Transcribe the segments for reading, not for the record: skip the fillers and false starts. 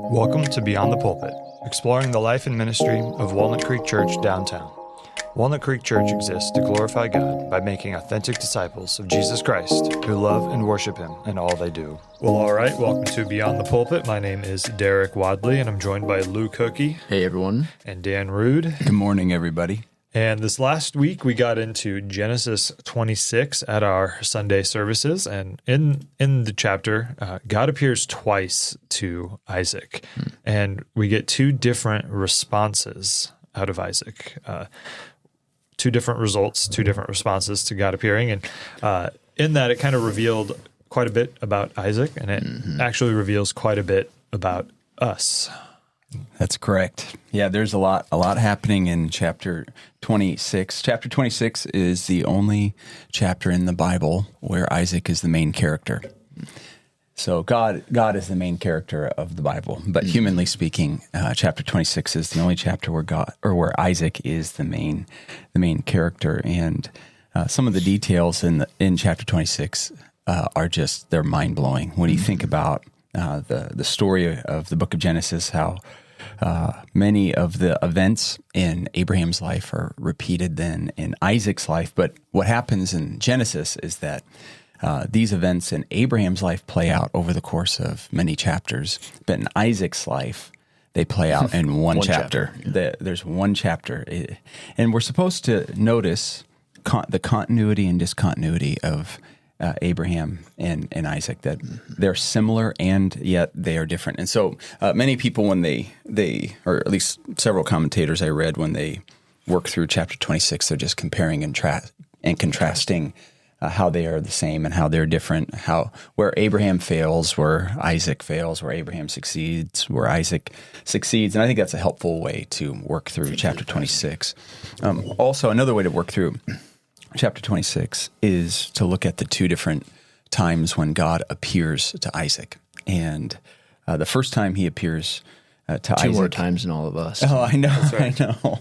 Welcome to Beyond the Pulpit, exploring the life and ministry of Walnut Creek Church downtown. Walnut Creek Church exists to glorify God by making authentic disciples of Jesus Christ who love and worship Him in all they do. Well, all right, welcome to Beyond the Pulpit. My name is Derek Wadley, and I'm joined by Lou Cookie. Hey, everyone. And Dan Rude. Good morning, everybody. And this last week, we got into Genesis 26 at our Sunday services. And in the chapter, God appears twice to Isaac. And we get two different responses out of Isaac. Two different results, two different responses to God appearing. And in that, it kind of revealed quite a bit about Isaac. And it actually reveals quite a bit about us. That's correct. Yeah, there's a lot happening in chapter 26. Chapter 26 is the only chapter in the Bible where Isaac is the main character. So God is the main character of the Bible, but humanly speaking, chapter 26 is the only chapter where Isaac is the main character. And some of the details in chapter 26 they're mind blowing when you think about the story of the book of Genesis, how many of the events in Abraham's life are repeated then in Isaac's life. But what happens in Genesis is that these events in Abraham's life play out over the course of many chapters. But in Isaac's life, they play out in one chapter. There's one chapter. And we're supposed to notice the continuity and discontinuity of Abraham and Isaac, that they're similar and yet they are different. And so many people, when they or at least several commentators I read, when they work through chapter 26, they're just comparing and contrasting how they are the same and how they're different, where Abraham fails, where Isaac fails, where Abraham succeeds, where Isaac succeeds. And I think that's a helpful way to work through chapter 26. Also, another way to work through chapter 26 is to look at the two different times when God appears to Isaac. And the first time he appears to Isaac. Two more times than all of us. Oh, I know. That's right. I know.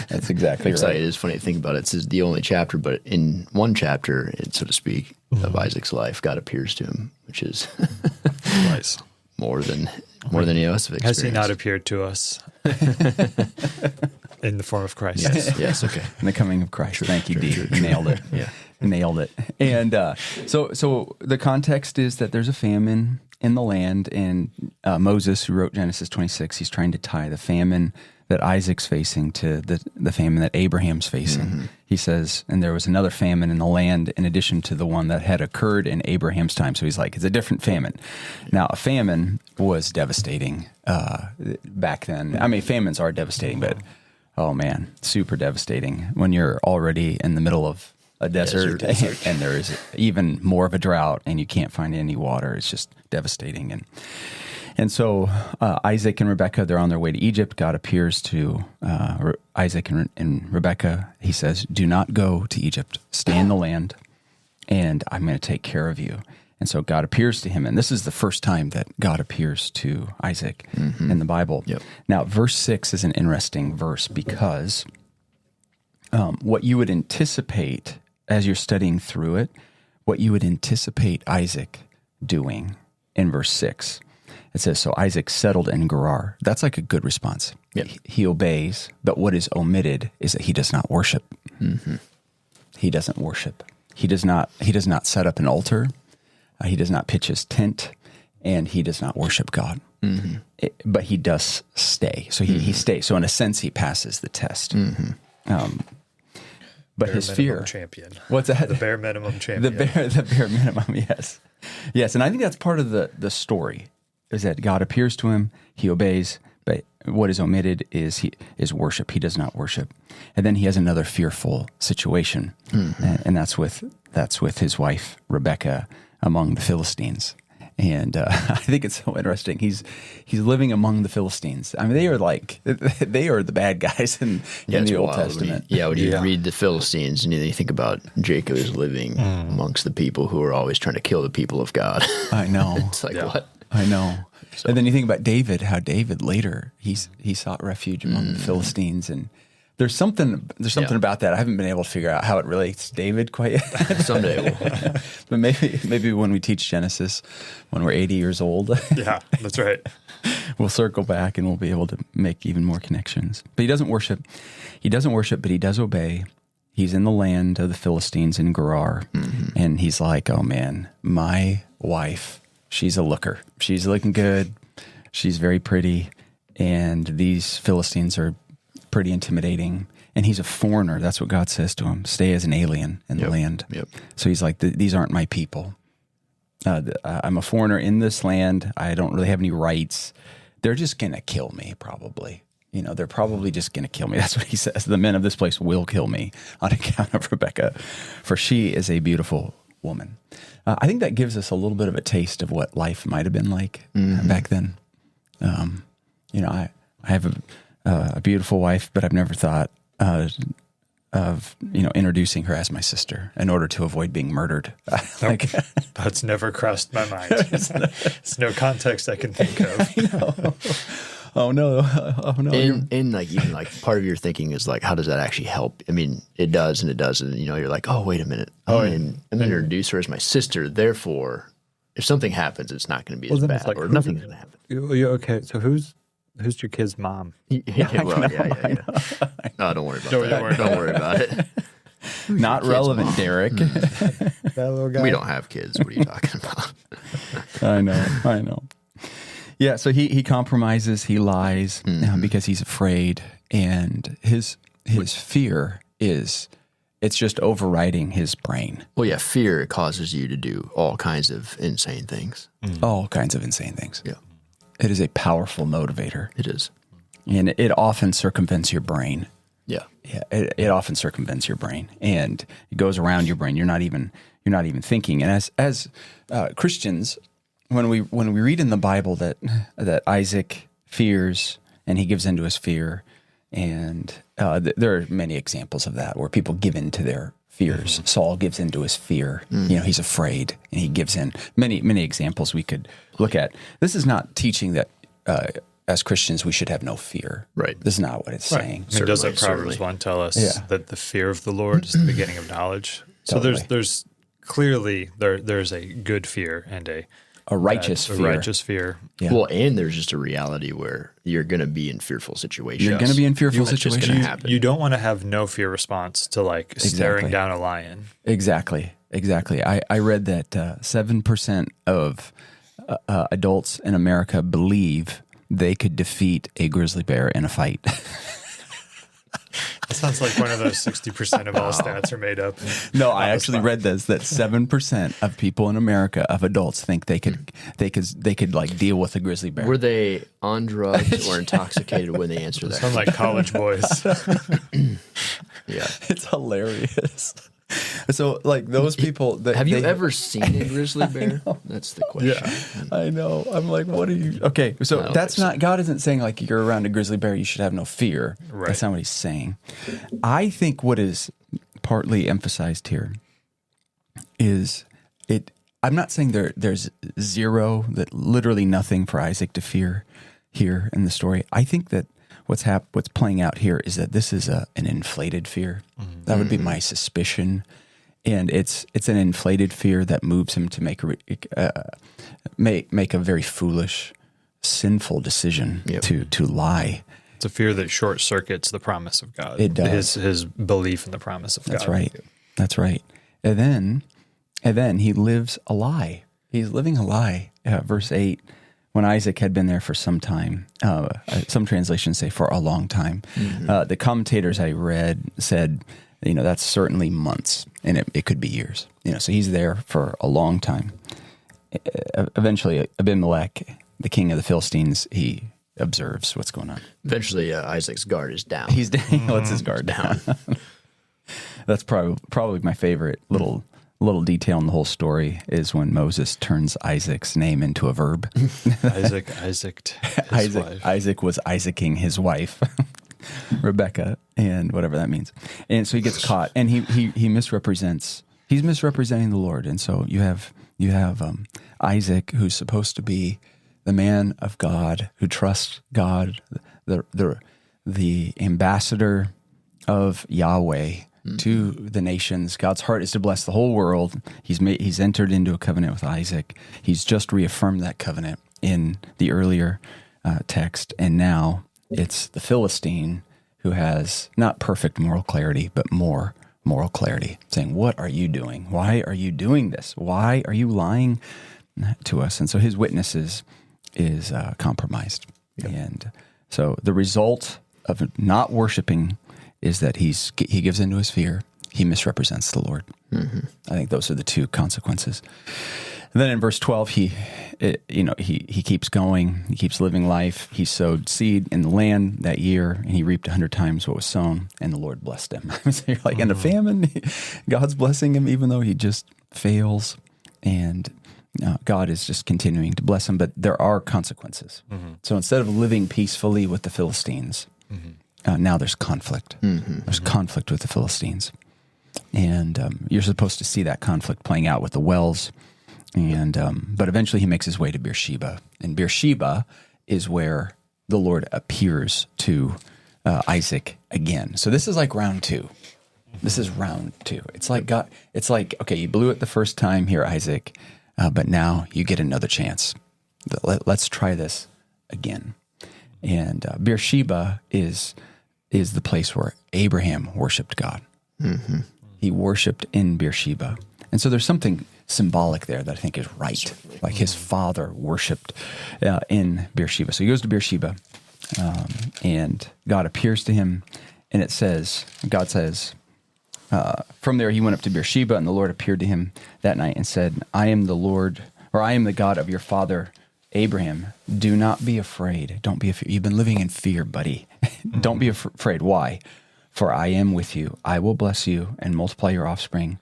That's exactly right. It is funny to think about it. This is the only chapter, but in one chapter, so to speak, of Isaac's life, God appears to him, which is Nice. more than any of us have experienced. Has He not appeared to us in the form of Christ? Yes, okay. In the coming of Christ. Thank you, Dee. You nailed it. Yeah. Nailed it. And so the context is that there's a famine in the land, and Moses, who wrote Genesis 26, he's trying to tie the famine that Isaac's facing to the famine that Abraham's facing. He says, and there was another famine in the land in addition to the one that had occurred in Abraham's time. So he's like, it's a different famine. Now, a famine was devastating back then. I mean, famines are devastating, but oh man, super devastating when you're already in the middle of a desert. And there is even more of a drought and you can't find any water. It's just devastating. And so Isaac and Rebekah, they're on their way to Egypt. God appears to Isaac and Rebekah. He says, do not go to Egypt. Stay in the land, and I'm going to take care of you. And so God appears to him. And this is the first time that God appears to Isaac in the Bible. Yep. Now, verse 6 is an interesting verse because what you would anticipate as you're studying through it, what you would anticipate Isaac doing in verse 6. It says, so Isaac settled in Gerar. That's like a good response. Yep. He obeys, but what is omitted is that he does not worship. He doesn't worship. He does not set up an altar. He does not pitch his tent, and he does not worship God. But he does stay. So he stays. So in a sense, he passes the test. But his fear, champion. What's that? The bare minimum champion. The bare minimum. Yes. And I think that's part of the story, is that God appears to him, he obeys, but what is omitted is worship. He does not worship, and then he has another fearful situation, and that's with his wife Rebekah among the Philistines. And I think it's so interesting. He's living among the Philistines. I mean, they are the bad guys in the Old Testament. When you read the Philistines, and you think about Jacob is living amongst the people who are always trying to kill the people of God. I know. It's like, what? I know. So. And then you think about David, how David later, he sought refuge among the Philistines, There's something about that. I haven't been able to figure out how it relates to David quite yet. Someday we'll. But maybe when we teach Genesis, when we're 80 years old, Yeah, that's right. we'll circle back and we'll be able to make even more connections. But he doesn't worship. He doesn't worship, but he does obey. He's in the land of the Philistines in Gerar, and he's like, oh man, my wife, she's a looker. She's looking good. She's very pretty, and these Philistines are pretty intimidating. And he's a foreigner. That's what God says to him. Stay as an alien in the land. Yep. So he's like, these aren't my people. I'm a foreigner in this land. I don't really have any rights. They're just going to kill me, probably. They're probably just going to kill me. That's what he says. The men of this place will kill me on account of Rebekah, for she is a beautiful woman. I think that gives us a little bit of a taste of what life might have been like back then. I have a beautiful wife, but I've never thought of introducing her as my sister in order to avoid being murdered. That's never crossed my mind. It's no context I can think of. Oh no! And even part of your thinking is like, how does that actually help? I mean, it does and it doesn't. You're like, oh, wait a minute. I'm going to introduce her as my sister. Therefore, if something happens, it's not going to be as bad, or nothing's going to happen. Okay, so who's your kid's mom? Yeah. No, don't worry about that. Don't worry about it. Not relevant, Derek. That little guy. We don't have kids. What are you talking about? I know. Yeah, so he compromises, he lies because he's afraid, and his fear is, it's just overriding his brain. Well, yeah, fear causes you to do all kinds of insane things. All kinds of insane things. Yeah. It is a powerful motivator. It is. And it often circumvents your brain. Yeah. Yeah, it often circumvents your brain, and it goes around your brain. You're not even thinking. And as Christians, when we read in the Bible that Isaac fears and he gives into his fear, and there are many examples of that where people give in to their fears. Saul gives into his fear. He's afraid and he gives in. Many examples we could look at. This is not teaching that as Christians we should have no fear. Right. This is not what it's saying. I mean, doesn't Proverbs 1 tell us that the fear of the Lord is the beginning of knowledge? So there's clearly there's a good fear and a righteous fear. A righteous fear. Yeah. Well, and there's just a reality where you're going to be in fearful situations. You're going to be in fearful situations. It's just going to happen. You don't want to have no fear response to staring down a lion. Exactly. I read that 7% of adults in America believe they could defeat a grizzly bear in a fight. That sounds like one of those 60% of all stats are made up. No, I actually read this, that 7% of people in America, of adults, think they could deal with a grizzly bear. Were they on drugs or intoxicated when they answered that? Sound like college boys. Yeah. It's hilarious. So, those people... Have you ever seen a grizzly bear? That's the question. Yeah, I know. I'm like, what are you... Okay, so that's not... God isn't saying, you're around a grizzly bear, you should have no fear. Right. That's not what he's saying. I think what is partly emphasized here is I'm not saying there's zero, that literally nothing for Isaac to fear here in the story. I think that what's playing out here is that this is an inflated fear. That would be my suspicion, and it's an inflated fear that moves him to make a very foolish, sinful decision to lie. It's a fear that short circuits the promise of God. It does. His belief in the promise of God. That's right. And then he lives a lie. He's living a lie. Verse 8. When Isaac had been there for some time, some translations say for a long time. The commentators I read said, that's certainly months, and it could be years. So he's there for a long time. Eventually, Abimelech, the king of the Philistines, he observes what's going on. Eventually, Isaac's guard is down. He lets his guard down. That's probably my favorite little detail in the whole story is when Moses turns Isaac's name into a verb. Isaac was Isaacing his wife, Rebecca, and whatever that means. And so he gets caught, and he misrepresents. He's misrepresenting the Lord, and so you have Isaac, who's supposed to be the man of God who trusts God, the ambassador of Yahweh to the nations. God's heart is to bless the whole world. He's entered into a covenant with Isaac. He's just reaffirmed that covenant in the earlier text, and now it's the Philistine who has not perfect moral clarity, but more moral clarity, saying, "What are you doing? Why are you doing this? Why are you lying to us?" And so his witnesses is compromised. Yep. And so the result of not worshiping is that he gives into his fear. He misrepresents the Lord. Mm-hmm. I think those are the two consequences. And then in verse 12, he keeps going. He keeps living life. He sowed seed in the land that year, and he reaped 100 times what was sown, and the Lord blessed him. So you're like, in a famine, God's blessing him, even though he just fails, and God is just continuing to bless him. But there are consequences. Mm-hmm. So instead of living peacefully with the Philistines, now there's conflict. Mm-hmm. There's conflict with the Philistines. And you're supposed to see that conflict playing out with the wells. And but eventually he makes his way to Beersheba. And Beersheba is where the Lord appears to Isaac again. So this is like round two. This is round two. It's like God. It's like, okay, you blew it the first time here, Isaac, but now you get another chance. Let's try this again. And Beersheba is the place where Abraham worshipped God. Mm-hmm. He worshipped in Beersheba. And so there's something symbolic there that I think is right. Like his father worshipped in Beersheba. So he goes to Beersheba, and God appears to him, and God says, from there he went up to Beersheba, and the Lord appeared to him that night and said, I am the God of your father Abraham. Do not be afraid. Don't be afraid. You've been living in fear, buddy. Don't be afraid. Why? For I am with you. I will bless you and multiply your offspring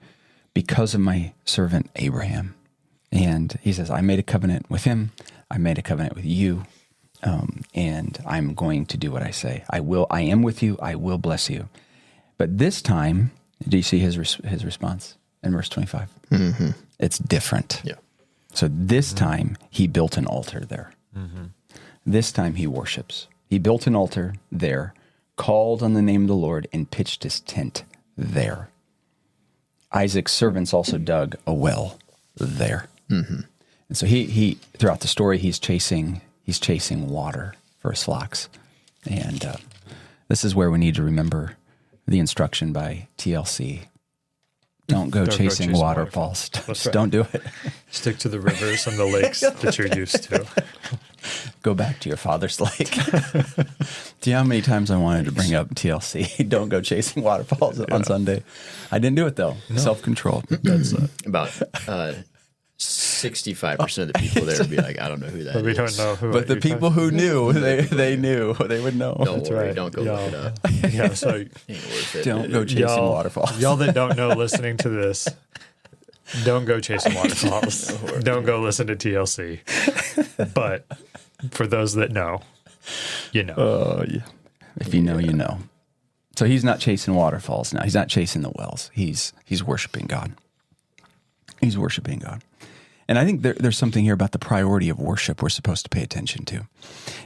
because of my servant Abraham. And he says, I made a covenant with him. I made a covenant with you. And I'm going to do what I say. I am with you. I will bless you. But this time, do you see his response in verse 25? Mm-hmm. It's different. Yeah. So this time he built an altar there. Mm-hmm. This time he worships. He built an altar there, called on the name of the Lord, and pitched his tent there. Isaac's servants also dug a well there. Mm-hmm. And so he throughout the story, he's chasing water for his flocks. And this is where we need to remember the instruction by TLC. Don't go chasing waterfalls. Just don't do it. Stick to the rivers and the lakes that you're used to. Go back to your father's lake. Do you know how many times I wanted to bring up TLC? Don't go chasing waterfalls on Sunday. I didn't do it, though. No. Self-control. That's about 65% of the people there would be like, I don't know who that is. We don't know who. But the people who knew, they knew. They would know. Don't worry. Right. Don't go look it up. Yeah, so don't go chasing waterfalls. Y'all that don't know listening to this, don't go chasing waterfalls. Don't go listen to TLC. But for those that know, you know. Yeah. If you know, you know. So he's not chasing waterfalls now. He's not chasing the wells. He's worshiping God. He's worshiping God. And I think there's something here about the priority of worship we're supposed to pay attention to.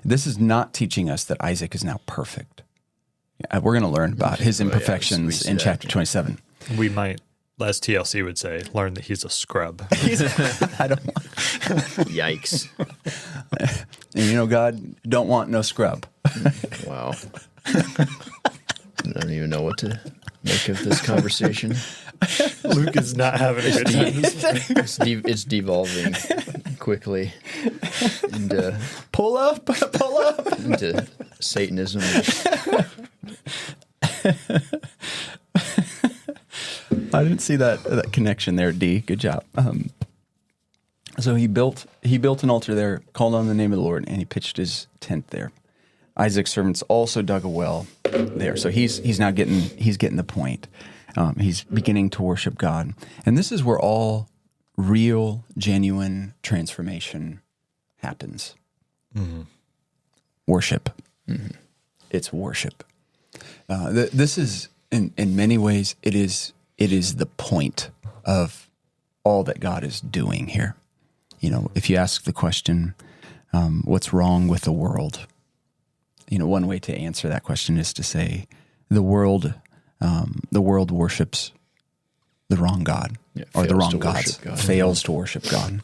This is not teaching us that Isaac is now perfect. We're going to learn about his imperfections in chapter 27. We might, as TLC would say, learn that he's a scrub. Yikes. And God don't want no scrub. Wow. I don't even know what to make of this conversation. Luke is not having a good time. It's devolving quickly into pull up into Satanism. I didn't see that connection there, D. Good job. So he built an altar there, called on the name of the Lord, and he pitched his tent there. Isaac's servants also dug a well there. So he's now getting the point. He's beginning to worship God. And this is where all real, genuine transformation happens. Mm-hmm. Worship. Mm-hmm. It's worship. This is, in many ways, it is the point of all that God is doing here. If you ask the question, what's wrong with the world? One way to answer that question is to say, the world the world worships the wrong God, or the wrong gods, fails to worship God.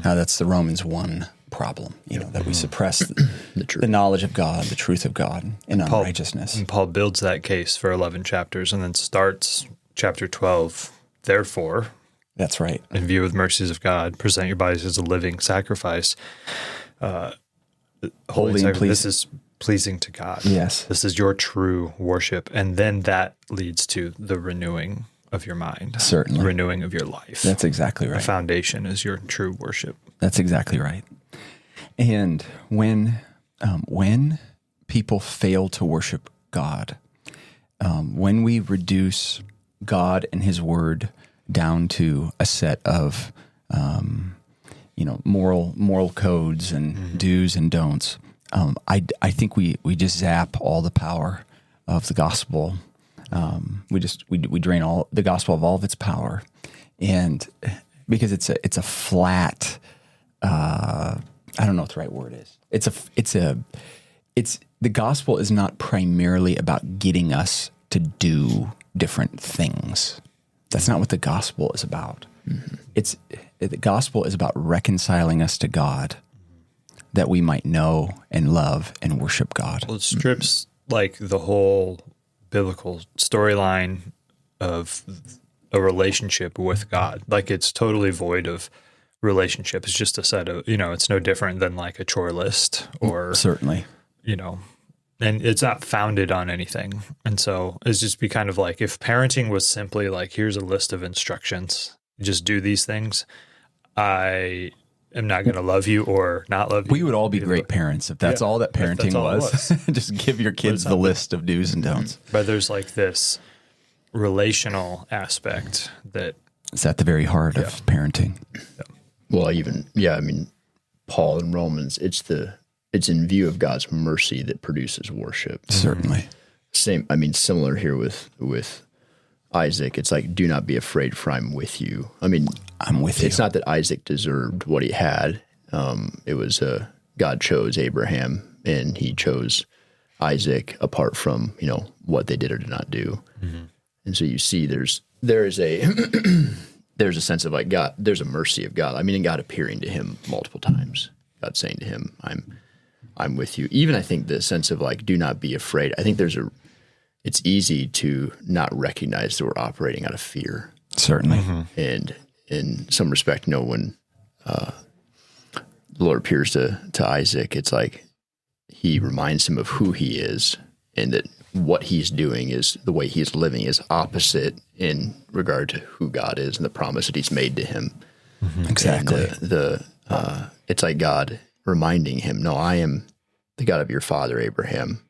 That's the Romans 1 problem, that we suppress the knowledge of God, the truth of God, in unrighteousness. And Paul builds that case for 11 chapters and then starts chapter 12, therefore. That's right. In view of the mercies of God, present your bodies as a living sacrifice. Holy and pleasing. This is pleasing to God. Yes. This is your true worship. And then that leads to the renewing of your mind. Certainly. The renewing of your life. That's exactly right. The foundation is your true worship. That's exactly right. And when people fail to worship God, when we reduce God and His Word down to a set of moral codes and do's and don'ts, I think we just zap all the power of the gospel. We drain all the gospel of all of its power, and because it's a flat. I don't know what the right word is. It's the gospel is not primarily about getting us to do different things. That's not what the gospel is about. The gospel is about reconciling us to God, that we might know and love and worship God. Well, it strips like the whole biblical storyline of a relationship with God. Like it's totally void of relationship. It's just a set of, it's no different than like a chore list or certainly, and it's not founded on anything. And so it's just be kind of like if parenting was simply like, here's a list of instructions, just do these things. I am not going to love you or not love you. We would all be great parents if that's all that parenting was. Just give your kids the list of do's and don'ts. But there's like this relational aspect that it's at the very heart of parenting. Yeah. Well, Paul in Romans, it's in view of God's mercy that produces worship. Certainly. Similar here with Isaac. It's like, do not be afraid, for I'm with you. I'm with you. It's not that Isaac deserved what he had. It was God chose Abraham, and He chose Isaac apart from what they did or did not do. And so you see, there is a there's a sense of like God. There's a mercy of God. And God appearing to him multiple times. God saying to him, "I'm with you." Even I think the sense of like, do not be afraid. I think it's easy to not recognize that we're operating out of fear. Certainly. And in some respect, when the Lord appears to Isaac, it's like He reminds him of who he is, and that what he's doing is the way he's living is opposite in regard to who God is and the promise that He's made to him. Exactly. And it's like God reminding him, no, I am the God of your father, Abraham.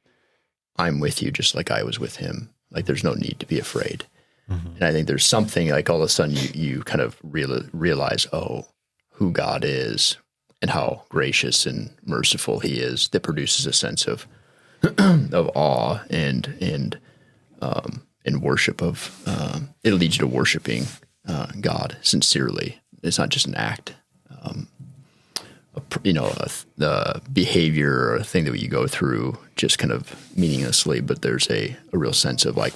I'm with you just like I was with him. Like there's no need to be afraid. And I think there's something like all of a sudden you kind of realize, who God is and how gracious and merciful He is, that produces a sense of awe and worship of, it leads you to worshiping God sincerely. It's not just an act, the behavior or a thing that you go through just kind of meaninglessly, but there's a real sense of like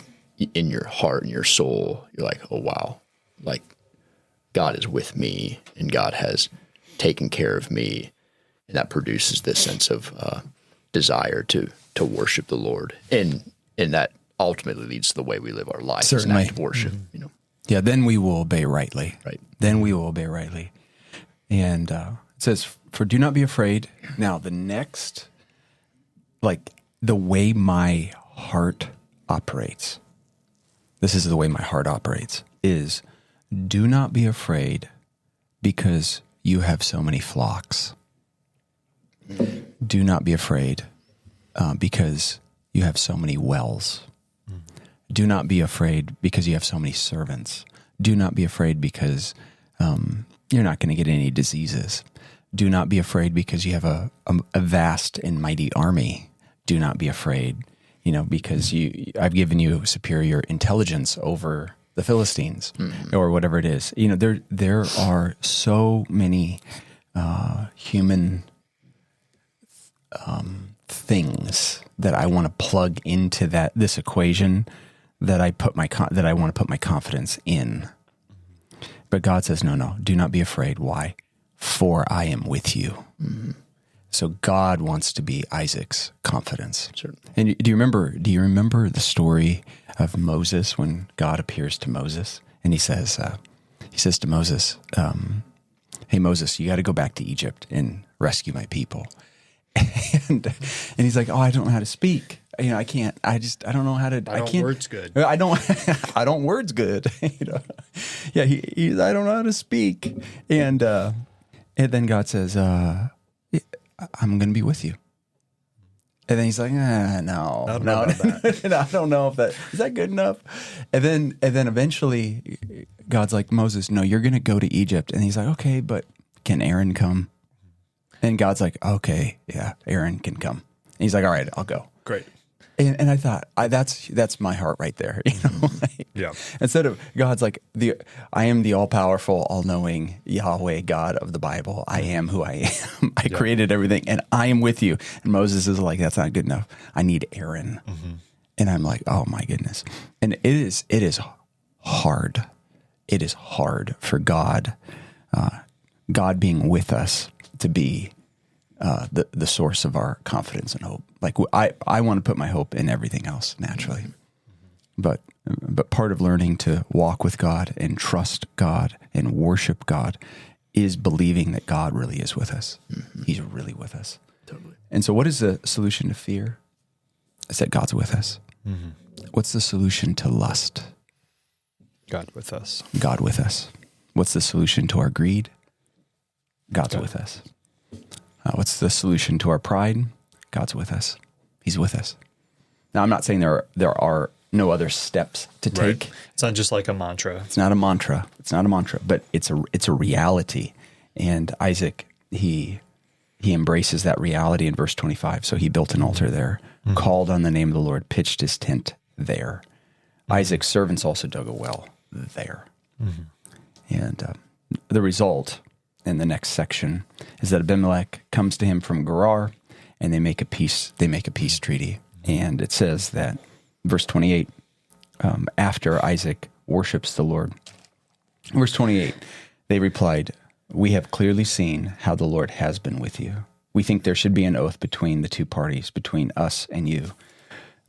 in your heart and your soul, you're like, oh wow, like God is with me and God has taken care of me. And that produces this sense of desire to worship the Lord. And that ultimately leads to the way we live our life. Certainly. As an act of worship, Yeah, then we will obey rightly. Right. Then we will obey rightly. And it says, for do not be afraid. Now, the next, like the way my heart operates, this is the way my heart operates, is do not be afraid because you have so many flocks. Do not be afraid because you have so many wells. Do not be afraid because you have so many servants. Do not be afraid because you're not going to get any diseases. Do not be afraid because you have a vast and mighty army. Do not be afraid, because I've given you superior intelligence over the Philistines, or whatever it is. There are so many human things that I want to plug into this equation that I want to put my confidence in. But God says, no, do not be afraid. Why? For I am with you. Mm-hmm. So God wants to be Isaac's confidence. Certainly. And do you remember the story of Moses when God appears to Moses and he says to Moses, hey Moses, you got to go back to Egypt and rescue my people. And he's like, oh, I don't know how to speak. I can't. I don't know how to. I can't. Words good. I don't words good. Yeah. I don't know how to speak. And then God says, I'm going to be with you. And then he's like, no. I don't know about that. I don't know if that is that good enough. And then eventually, God's like, Moses, no, you're going to go to Egypt. And he's like, okay, but can Aaron come? And God's like, okay, yeah, Aaron can come. And he's like, all right, I'll go. Great. And I thought, that's my heart right there. Yeah. Instead of God's like, I am the all-powerful, all-knowing Yahweh God of the Bible. I am who I am. I created everything, and I am with you. And Moses is like, that's not good enough. I need Aaron. Mm-hmm. And I'm like, oh my goodness. And it is hard. It is hard for God being with us to be the source of our confidence and hope. Like I want to put my hope in everything else naturally, but part of learning to walk with God and trust God and worship God is believing that God really is with us. Mm-hmm. He's really with us. Totally. And so, what is the solution to fear? It's that God's with us. Mm-hmm. What's the solution to lust? God with us. God with us. What's the solution to our greed? God's with us. What's the solution to our pride? God's with us. He's with us. Now, I'm not saying there are no other steps to take. Right. It's not just like a mantra. It's not a mantra. But it's a reality. And Isaac, he embraces that reality in verse 25. So he built an altar there, called on the name of the Lord, pitched his tent there. Isaac's servants also dug a well there. Mm-hmm. And the result in the next section is that Abimelech comes to him from Gerar, and they make a peace treaty. And it says that, verse 28, after Isaac worships the Lord, verse 28, they replied, we have clearly seen how the Lord has been with you. We think there should be an oath between the two parties, between us and you.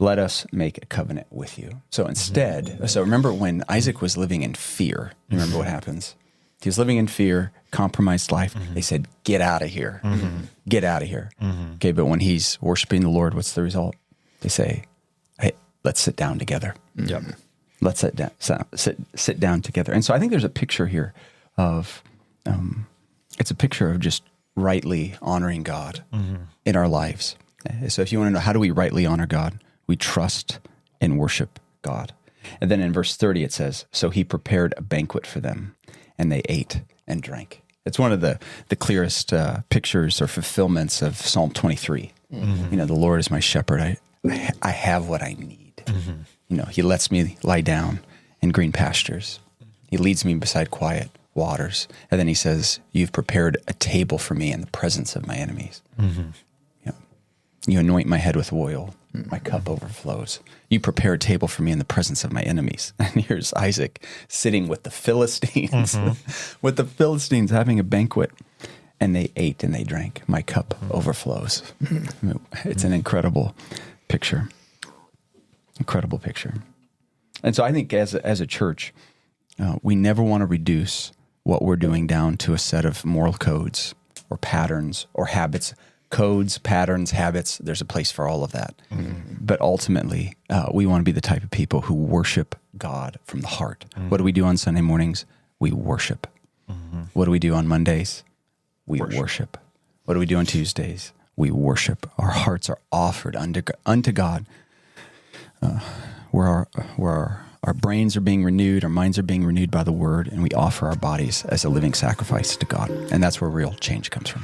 Let us make a covenant with you. So instead, remember when Isaac was living in fear, remember what happens? He was living in fear, compromised life. Mm-hmm. They said, get out of here. Mm-hmm. Get out of here. Mm-hmm. Okay, but when he's worshiping the Lord, what's the result? They say, hey, let's sit down together. Yep. Let's sit down together. And so I think there's a picture here of, it's a picture of just rightly honoring God in our lives. So if you want to know, how do we rightly honor God? We trust and worship God. And then in verse 30, it says, so he prepared a banquet for them, and they ate and drank. It's one of the clearest pictures or fulfillments of Psalm 23. Mm-hmm. The Lord is my shepherd. I have what I need. Mm-hmm. He lets me lie down in green pastures. He leads me beside quiet waters. And then he says, you've prepared a table for me in the presence of my enemies. Mm-hmm. You anoint my head with oil. My cup overflows. You prepare a table for me in the presence of my enemies. And here's Isaac sitting with the Philistines, with the Philistines having a banquet. And they ate and they drank. My cup overflows. It's an incredible picture. Incredible picture. And so I think as a church, we never want to reduce what we're doing down to a set of moral codes or patterns or habits. Codes, patterns, habits, there's a place for all of that. Mm-hmm. But ultimately, we want to be the type of people who worship God from the heart. Mm-hmm. What do we do on Sunday mornings? We worship. Mm-hmm. What do we do on Mondays? We worship. What do we do on Tuesdays? We worship. Our hearts are offered unto God, where our brains are being renewed, our minds are being renewed by the Word, and we offer our bodies as a living sacrifice to God. And that's where real change comes from.